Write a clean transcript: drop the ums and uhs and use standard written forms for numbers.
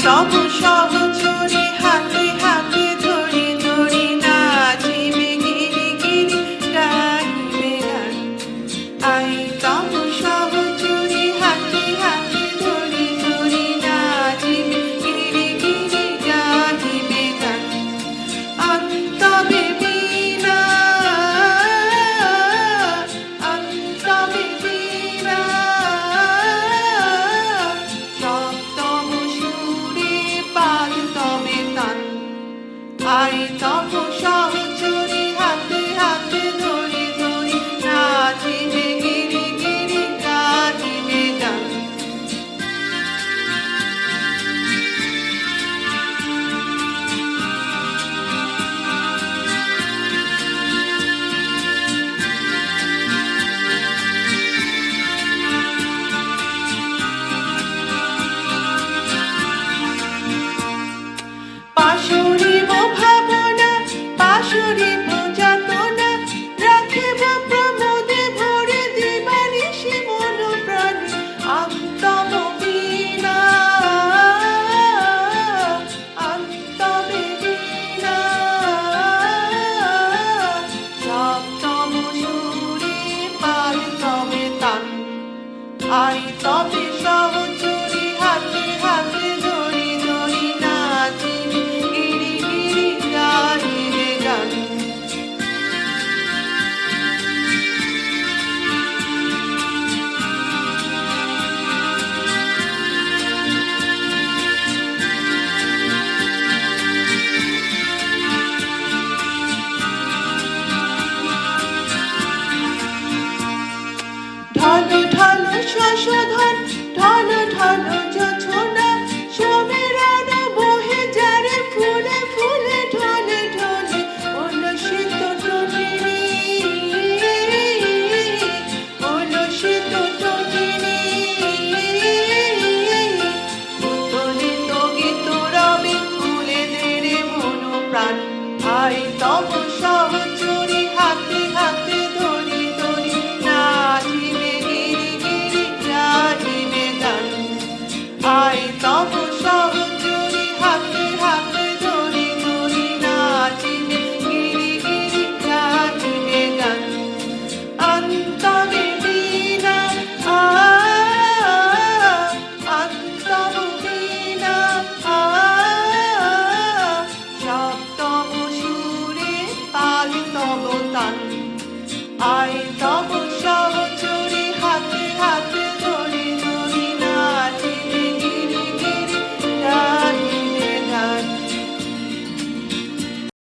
তব সহচরে হাতে হাতে ধরি ধরি নাচিবে গিরি গিরি গাহিবে গান। আই তব সহচরে হাতে হাতে ধরি ধরি নাচিবে গিরি গিরি গাহিবে গান। অন্তবে বীণা অন্তবে বীণা সপ্তম সুরে পালতবে তান। আই তব সহচরে হাতে হাতে ধরি ধরি নাচিবে গিরি গিরি গাহিবে গান। পাশরিব ভাবনা পাশরিব যাতনা রাখিব প্রমোদে ভরে দিবানিশি মন প্রাণে। অন্তম বীণা অন্তবে বীণা সপ্তম সুরে পালতবে তান। আই তবে সহচরে হাতে হাতে ধরি ধরি নাচিবে গিরি গিরি গাহিবে গান। ঢল ঢল শশধর ঢল